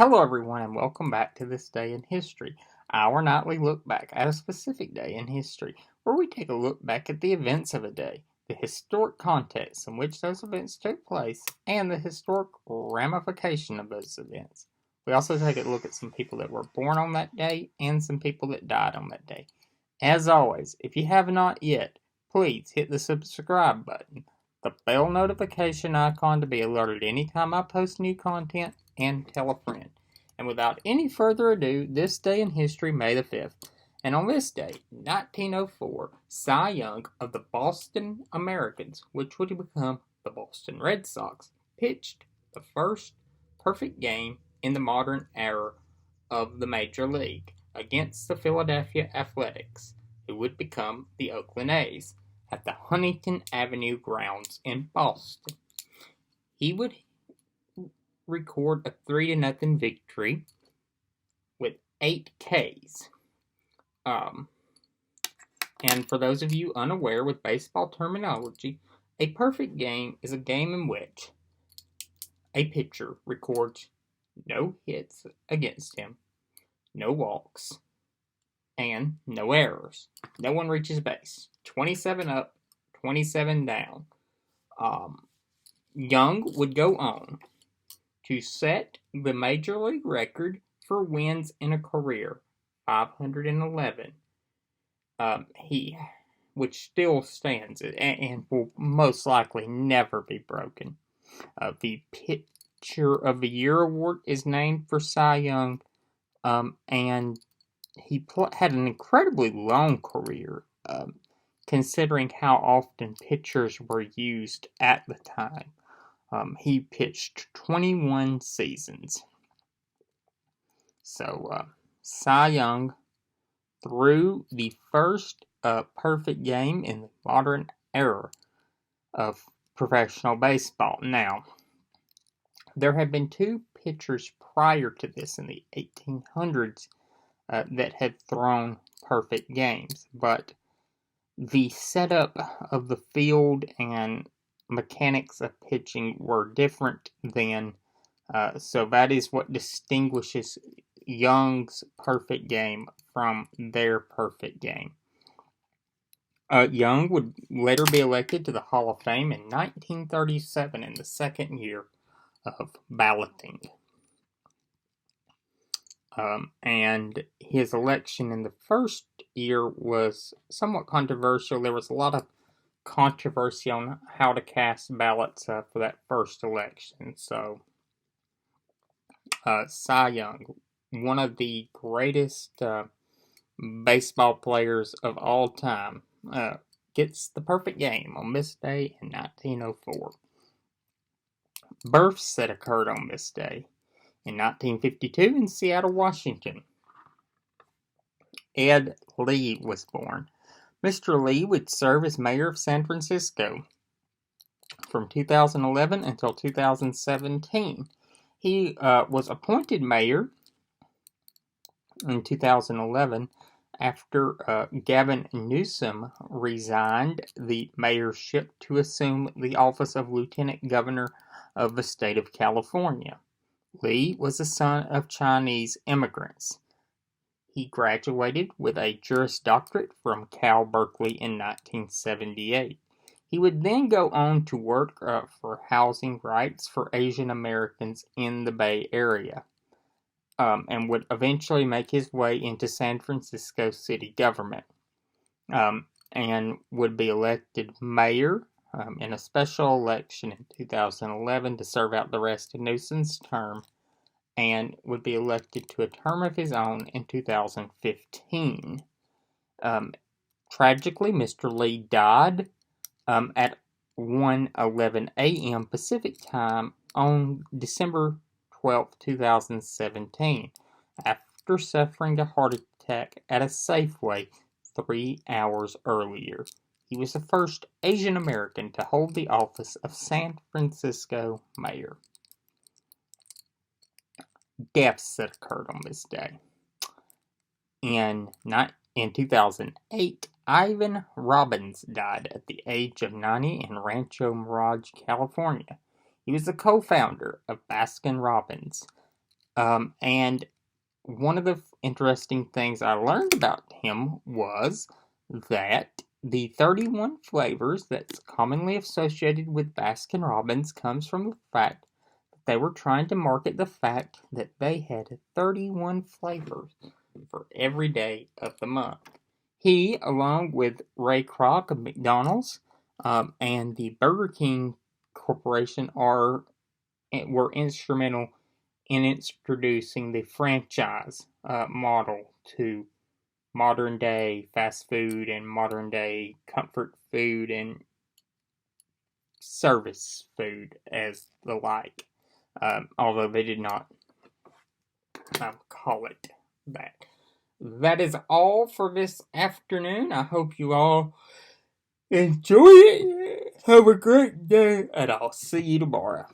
Hello, everyone, and welcome back to This Day in History, our nightly look back at a specific day in history, where we take a look back at the events of a day, the historic context in which those events took place, and the historic ramification of those events. We also take a look at some people that were born on that day and some people that died on that day. As always, if you have not yet, please hit the subscribe button, the bell notification icon to be alerted anytime I post new content, and tell a friend. And without any further ado, this day in history, May the 5th. And on this day, 1904, Cy Young of the Boston Americans, which would become the Boston Red Sox, pitched the first perfect game in the modern era of the Major League against the Philadelphia Athletics, who would become the Oakland A's, at the Huntington Avenue grounds in Boston. He would record a 3-0 victory with 8 Ks. And for those of you unaware with baseball terminology, a perfect game is a game in which a pitcher records no hits against him, no walks, and no errors. No one reaches base. 27 up, 27 down. Young would go on to set the Major League record for wins in a career, 511. Which still stands and will most likely never be broken. The Pitcher of the Year award is named for Cy Young, and he had an incredibly long career, considering how often pitchers were used at the time. He pitched 21 seasons. So, Cy Young threw the first perfect game in the modern era of professional baseball. Now, there have been 2 pitchers prior to this in the 1800s that had thrown perfect games, but the setup of the field and mechanics of pitching were different then, so that is what distinguishes Young's perfect game from their perfect game. Young would later be elected to the Hall of Fame in 1937 in the second year of balloting. And his election in the first year was somewhat controversial. There was a lot of controversy on how to cast ballots for that first election. So, Cy Young, one of the greatest baseball players of all time, gets the perfect game on this day in 1904. Births that occurred on this day. In 1952 in Seattle, Washington, Ed Lee was born. Mr. Lee would serve as mayor of San Francisco from 2011 until 2017. He was appointed mayor in 2011 after Gavin Newsom resigned the mayorship to assume the office of lieutenant governor of the state of California. Lee was the son of Chinese immigrants. He graduated with a Juris Doctorate from Cal Berkeley in 1978. He would then go on to work for housing rights for Asian Americans in the Bay Area, and would eventually make his way into San Francisco city government, and would be elected mayor in a special election in 2011 to serve out the rest of Newsom's term, and would be elected to a term of his own in 2015. Tragically, Mr. Lee died at 1:11 a.m. Pacific Time on December 12, 2017, after suffering a heart attack at a Safeway 3 hours earlier. He was the first Asian American to hold the office of San Francisco mayor. Deaths that occurred on this day. In 2008, Irvine Robbins died at the age of 90 in Rancho Mirage, California. He was the co-founder of Baskin Robbins, And one of the interesting things I learned about him was that the 31 flavors that's commonly associated with Baskin Robbins comes from the fact that they were trying to market the fact that they had 31 flavors for every day of the month. He, along with Ray Kroc of McDonald's and the Burger King Corporation, were instrumental in introducing the franchise model to modern day fast food and modern day comfort food and service food as the like. Although they did not call it that. That is all for this afternoon. I hope you all enjoy it. Have a great day, and I'll see you tomorrow.